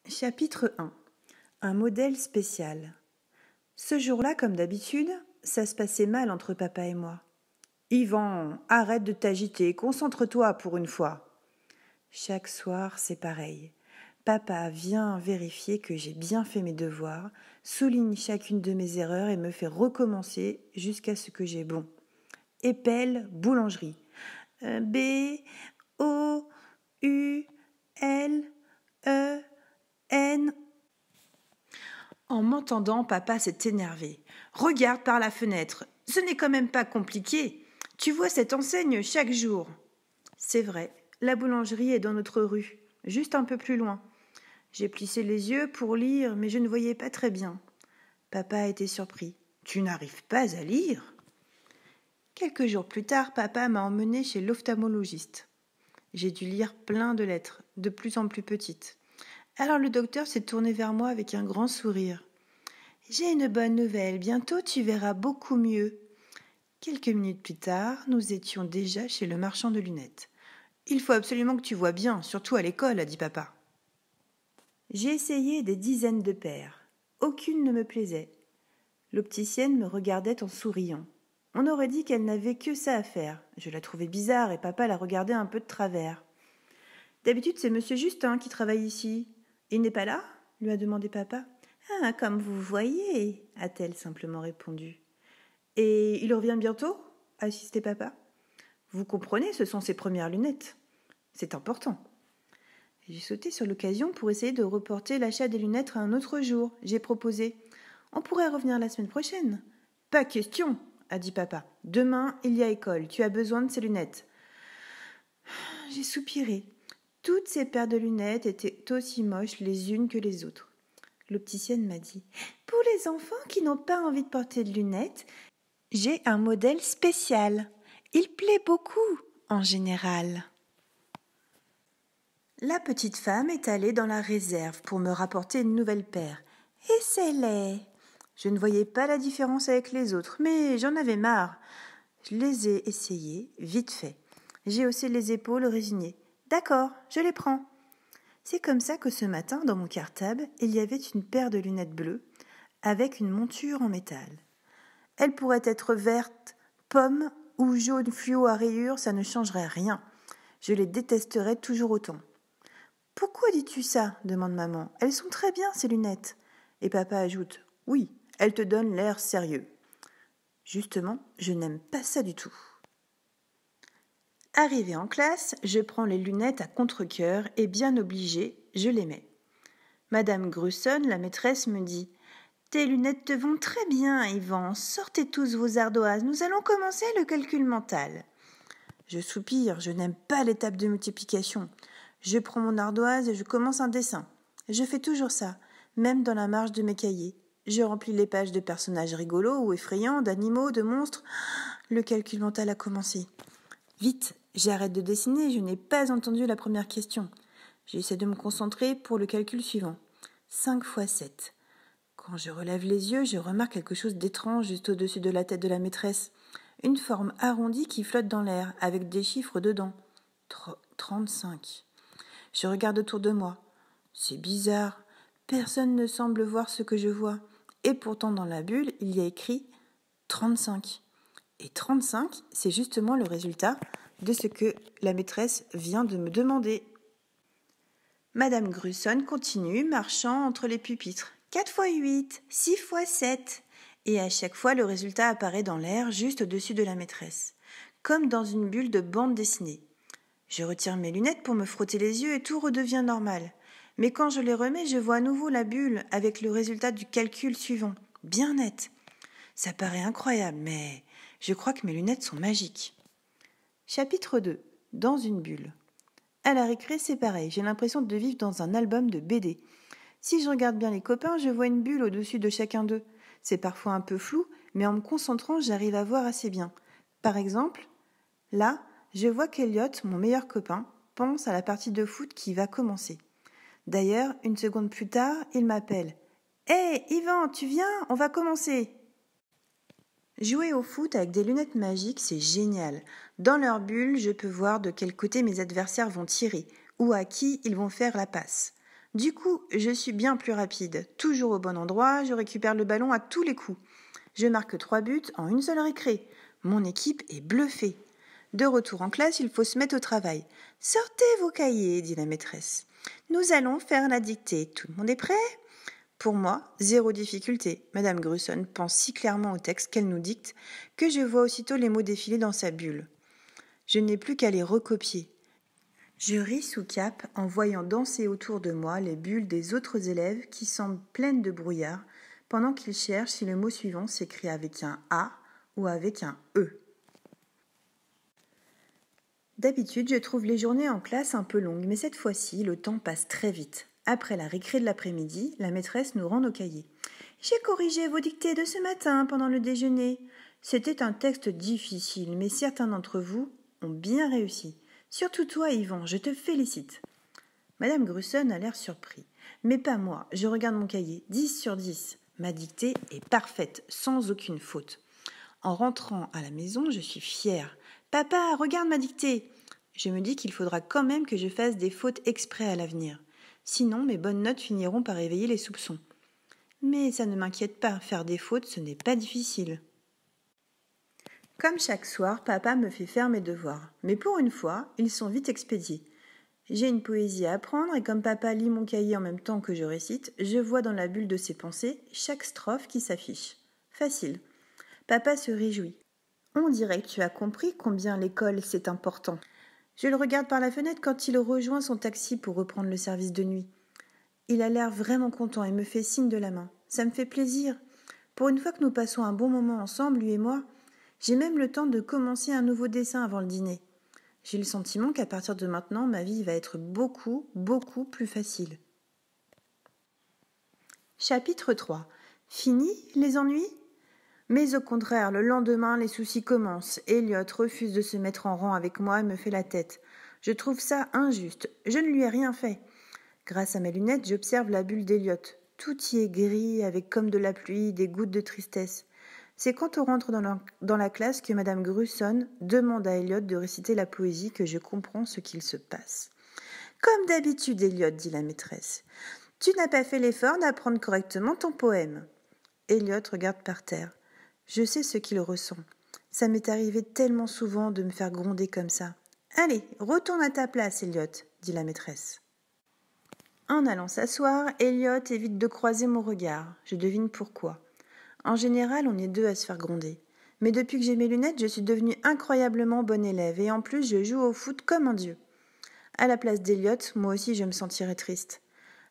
Chapitre 1. Un modèle spécial. Ce jour-là, comme d'habitude, ça se passait mal entre papa et moi. « Yvan, arrête de t'agiter, concentre-toi pour une fois. » Chaque soir, c'est pareil. Papa vient vérifier que j'ai bien fait mes devoirs, souligne chacune de mes erreurs et me fait recommencer jusqu'à ce que j'ai bon. Épelle boulangerie. B, O, U, L, E, N. En m'entendant, papa s'est énervé. « Regarde par la fenêtre, ce n'est quand même pas compliqué. Tu vois cette enseigne chaque jour. » C'est vrai, la boulangerie est dans notre rue, juste un peu plus loin. J'ai plissé les yeux pour lire, mais je ne voyais pas très bien. Papa a été surpris. « Tu n'arrives pas à lire ?» Quelques jours plus tard, papa m'a emmené chez l'ophtalmologiste. J'ai dû lire plein de lettres, de plus en plus petites. Alors le docteur s'est tourné vers moi avec un grand sourire. « J'ai une bonne nouvelle, bientôt tu verras beaucoup mieux. » Quelques minutes plus tard, nous étions déjà chez le marchand de lunettes. « Il faut absolument que tu vois bien, surtout à l'école, » a dit papa. J'ai essayé des dizaines de paires. Aucune ne me plaisait. L'opticienne me regardait en souriant. On aurait dit qu'elle n'avait que ça à faire. Je la trouvais bizarre et papa la regardait un peu de travers. « D'habitude, c'est monsieur Justin qui travaille ici. Il n'est pas là ?» lui a demandé papa. « Ah, comme vous voyez, » a-t-elle simplement répondu. « Et il revient bientôt ?» a insisté papa. « Vous comprenez, ce sont ses premières lunettes. C'est important. » J'ai sauté sur l'occasion pour essayer de reporter l'achat des lunettes à un autre jour. J'ai proposé. « On pourrait revenir la semaine prochaine. »« Pas question, » a dit papa. « Demain, il y a école. Tu as besoin de ces lunettes. » J'ai soupiré. Toutes ces paires de lunettes étaient aussi moches les unes que les autres. L'opticienne m'a dit « Pour les enfants qui n'ont pas envie de porter de lunettes, j'ai un modèle spécial. Il plaît beaucoup, en général. » La petite femme est allée dans la réserve pour me rapporter une nouvelle paire. Essaie-les. Je ne voyais pas la différence avec les autres, mais j'en avais marre. Je les ai essayées, vite fait. J'ai haussé les épaules résigné. D'accord, je les prends. C'est comme ça que ce matin, dans mon cartable, il y avait une paire de lunettes bleues avec une monture en métal. Elle pourrait être verte, pomme ou jaune fluo à rayures, ça ne changerait rien. Je les détesterais toujours autant. « Pourquoi dis-tu ça ?» demande maman. « Elles sont très bien, ces lunettes. » Et papa ajoute « Oui, elles te donnent l'air sérieux. » Justement, je n'aime pas ça du tout. Arrivée en classe, je prends les lunettes à contre-cœur et bien obligée, je les mets. Madame Grusson, la maîtresse, me dit « Tes lunettes te vont très bien, Yvan. Sortez tous vos ardoises, nous allons commencer le calcul mental. » Je soupire, je n'aime pas l'étape de multiplication. Je prends mon ardoise et je commence un dessin. Je fais toujours ça, même dans la marge de mes cahiers. Je remplis les pages de personnages rigolos ou effrayants, d'animaux, de monstres. Le calcul mental a commencé. Vite, j'arrête de dessiner, je n'ai pas entendu la première question. J'essaie de me concentrer pour le calcul suivant. 5 fois 7. Quand je relève les yeux, je remarque quelque chose d'étrange juste au-dessus de la tête de la maîtresse. Une forme arrondie qui flotte dans l'air, avec des chiffres dedans. 35. Je regarde autour de moi. C'est bizarre. Personne ne semble voir ce que je vois. Et pourtant, dans la bulle, il y a écrit 35. Et 35, c'est justement le résultat de ce que la maîtresse vient de me demander. Madame Grusson continue, marchant entre les pupitres. 4 fois 8, 6 fois 7. Et à chaque fois, le résultat apparaît dans l'air, juste au-dessus de la maîtresse, comme dans une bulle de bande dessinée. Je retire mes lunettes pour me frotter les yeux et tout redevient normal. Mais quand je les remets, je vois à nouveau la bulle avec le résultat du calcul suivant, bien net. Ça paraît incroyable, mais je crois que mes lunettes sont magiques. Chapitre 2. Dans une bulle. À la récré, c'est pareil, j'ai l'impression de vivre dans un album de BD. Si je regarde bien les copains, je vois une bulle au-dessus de chacun d'eux. C'est parfois un peu flou, mais en me concentrant, j'arrive à voir assez bien. Par exemple, là, je vois qu'Eliot, mon meilleur copain, pense à la partie de foot qui va commencer. D'ailleurs, une seconde plus tard, il m'appelle. « Hé, Yvan, tu viens, on va commencer !» Jouer au foot avec des lunettes magiques, c'est génial. Dans leur bulle, je peux voir de quel côté mes adversaires vont tirer ou à qui ils vont faire la passe. Du coup, je suis bien plus rapide. Toujours au bon endroit, je récupère le ballon à tous les coups. Je marque 3 buts en une seule récré. Mon équipe est bluffée. De retour en classe, il faut se mettre au travail. « Sortez vos cahiers », dit la maîtresse. « Nous allons faire la dictée. Tout le monde est prêt ?» Pour moi, 0 difficulté. Madame Grusson pense si clairement au texte qu'elle nous dicte que je vois aussitôt les mots défiler dans sa bulle. Je n'ai plus qu'à les recopier. Je ris sous cape en voyant danser autour de moi les bulles des autres élèves qui semblent pleines de brouillard pendant qu'ils cherchent si le mot suivant s'écrit avec un A ou avec un E. D'habitude, je trouve les journées en classe un peu longues, mais cette fois-ci, le temps passe très vite. Après la récré de l'après-midi, la maîtresse nous rend nos cahiers. « J'ai corrigé vos dictées de ce matin pendant le déjeuner. C'était un texte difficile, mais certains d'entre vous ont bien réussi. Surtout toi, Yvan, je te félicite. » Madame Grusson a l'air surpris. Mais pas moi, je regarde mon cahier. 10 sur 10. Ma dictée est parfaite, sans aucune faute. En rentrant à la maison, je suis fière. « Papa, regarde ma dictée !» Je me dis qu'il faudra quand même que je fasse des fautes exprès à l'avenir. Sinon, mes bonnes notes finiront par éveiller les soupçons. Mais ça ne m'inquiète pas, faire des fautes, ce n'est pas difficile. Comme chaque soir, papa me fait faire mes devoirs. Mais pour une fois, ils sont vite expédiés. J'ai une poésie à apprendre et comme papa lit mon cahier en même temps que je récite, je vois dans la bulle de ses pensées chaque strophe qui s'affiche. Facile. Papa se réjouit. On dirait que tu as compris combien l'école c'est important. Je le regarde par la fenêtre quand il rejoint son taxi pour reprendre le service de nuit. Il a l'air vraiment content et me fait signe de la main. Ça me fait plaisir. Pour une fois que nous passons un bon moment ensemble, lui et moi, j'ai même le temps de commencer un nouveau dessin avant le dîner. J'ai le sentiment qu'à partir de maintenant, ma vie va être beaucoup, beaucoup plus facile. Chapitre 3. Fini les ennuis ? Mais au contraire, le lendemain, les soucis commencent. Elliot refuse de se mettre en rang avec moi et me fait la tête. Je trouve ça injuste. Je ne lui ai rien fait. Grâce à mes lunettes, j'observe la bulle d'Elliot. Tout y est gris, avec comme de la pluie, des gouttes de tristesse. C'est quand on rentre dans la classe que Madame Grusson demande à Elliot de réciter la poésie que je comprends ce qu'il se passe. « Comme d'habitude, Elliot, dit la maîtresse. Tu n'as pas fait l'effort d'apprendre correctement ton poème. » Elliot regarde par terre. Je sais ce qu'il ressent. Ça m'est arrivé tellement souvent de me faire gronder comme ça. « Allez, retourne à ta place, Elliot, dit la maîtresse. » En allant s'asseoir, Elliot évite de croiser mon regard. Je devine pourquoi. En général, on est 2 à se faire gronder. Mais depuis que j'ai mes lunettes, je suis devenue incroyablement bonne élève et en plus, je joue au foot comme un dieu. À la place d'Elliot, moi aussi, je me sentirais triste.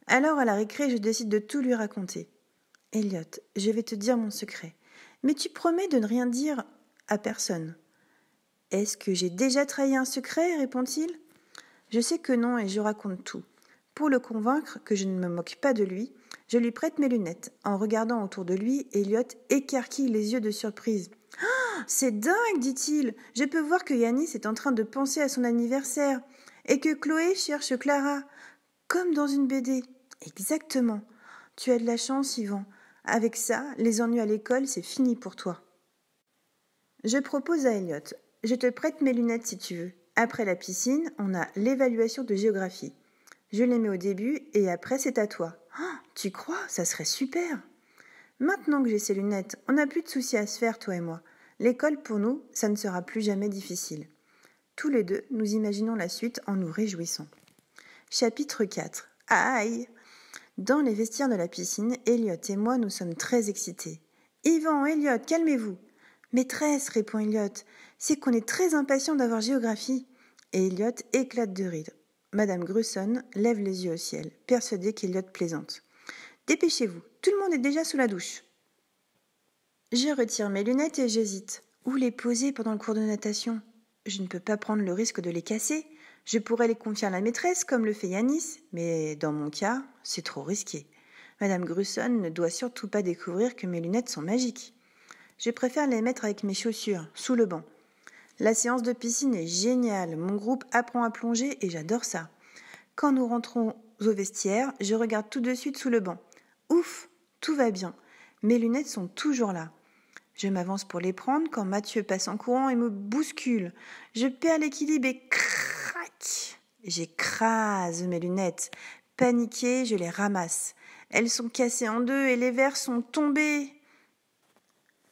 Alors, à la récré, je décide de tout lui raconter. « Elliot, je vais te dire mon secret. Mais tu promets de ne rien dire à personne. »« Est-ce que j'ai déjà trahi un secret ?» répond-il. Je sais que non et je raconte tout. Pour le convaincre que je ne me moque pas de lui, je lui prête mes lunettes. En regardant autour de lui, Elliot écarquille les yeux de surprise. « Ah, c'est dingue, dit-il. Je peux voir que Yanis est en train de penser à son anniversaire et que Chloé cherche Clara, comme dans une BD. » Exactement. Tu as de la chance, Yvan. Avec ça, les ennuis à l'école, c'est fini pour toi. Je propose à Elliot. Je te prête mes lunettes si tu veux. Après la piscine, on a l'évaluation de géographie. Je les mets au début et après c'est à toi. Oh, tu crois ? Ça serait super. Maintenant que j'ai ces lunettes, on n'a plus de soucis à se faire, toi et moi. L'école, pour nous, ça ne sera plus jamais difficile. Tous les deux, nous imaginons la suite en nous réjouissant. Chapitre 4. Aïe ! Dans les vestiaires de la piscine, Elliot et moi, nous sommes très excités. « Yvan, Elliot, calmez-vous !»« Maîtresse, répond Elliot, c'est qu'on est très impatient d'avoir géographie. » Et Elliot éclate de rire. Madame Grusson lève les yeux au ciel, persuadée qu'Elliot plaisante. « Dépêchez-vous, tout le monde est déjà sous la douche. » Je retire mes lunettes et j'hésite. Où les poser pendant le cours de natation ? Je ne peux pas prendre le risque de les casser. Je pourrais les confier à la maîtresse, comme le fait Yanis, mais dans mon cas, c'est trop risqué. Madame Grusson ne doit surtout pas découvrir que mes lunettes sont magiques. Je préfère les mettre avec mes chaussures, sous le banc. La séance de piscine est géniale, mon groupe apprend à plonger et j'adore ça. Quand nous rentrons au vestiaire, je regarde tout de suite sous le banc. Ouf, tout va bien. Mes lunettes sont toujours là. Je m'avance pour les prendre quand Mathieu passe en courant et me bouscule. Je perds l'équilibre et crac ! J'écrase mes lunettes. Paniquée, je les ramasse. Elles sont cassées en deux et les verres sont tombés.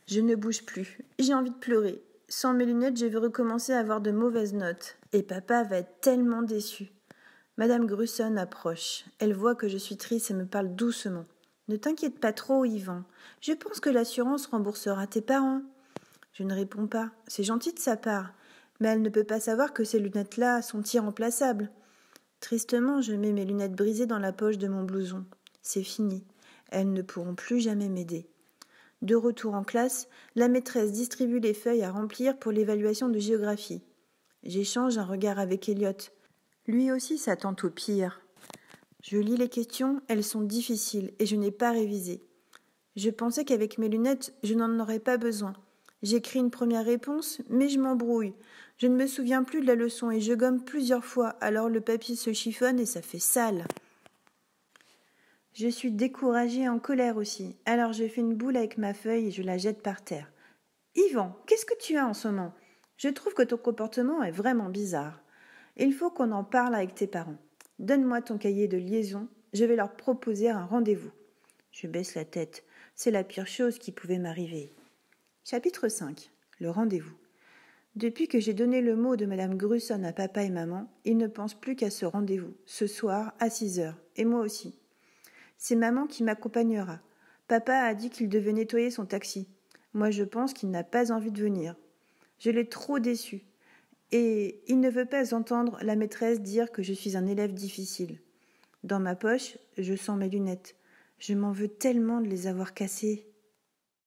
Je ne bouge plus. J'ai envie de pleurer. Sans mes lunettes, je vais recommencer à avoir de mauvaises notes. Et papa va être tellement déçu. Madame Grusson approche. Elle voit que je suis triste et me parle doucement. Ne t'inquiète pas trop, Yvan. Je pense que l'assurance remboursera tes parents. Je ne réponds pas. C'est gentil de sa part. Mais elle ne peut pas savoir que ces lunettes-là sont irremplaçables. Tristement, je mets mes lunettes brisées dans la poche de mon blouson. C'est fini. Elles ne pourront plus jamais m'aider. De retour en classe, la maîtresse distribue les feuilles à remplir pour l'évaluation de géographie. J'échange un regard avec Elliot. Lui aussi s'attend au pire. Je lis les questions, elles sont difficiles et je n'ai pas révisé. Je pensais qu'avec mes lunettes, je n'en aurais pas besoin. J'écris une première réponse, mais je m'embrouille. Je ne me souviens plus de la leçon et je gomme plusieurs fois, alors le papier se chiffonne et ça fait sale. Je suis découragée et en colère aussi, alors je fais une boule avec ma feuille et je la jette par terre. Yvan, qu'est-ce que tu as en ce moment ? Je trouve que ton comportement est vraiment bizarre. Il faut qu'on en parle avec tes parents. Donne-moi ton cahier de liaison, je vais leur proposer un rendez-vous. Je baisse la tête, c'est la pire chose qui pouvait m'arriver. Chapitre 5. Le rendez-vous. Depuis que j'ai donné le mot de Madame Grusson à papa et maman, ils ne pensent plus qu'à ce rendez-vous, ce soir à 6h, et moi aussi. C'est maman qui m'accompagnera. Papa a dit qu'il devait nettoyer son taxi. Moi je pense qu'il n'a pas envie de venir. Je l'ai trop déçu. Et il ne veut pas entendre la maîtresse dire que je suis un élève difficile. Dans ma poche, je sens mes lunettes. Je m'en veux tellement de les avoir cassées.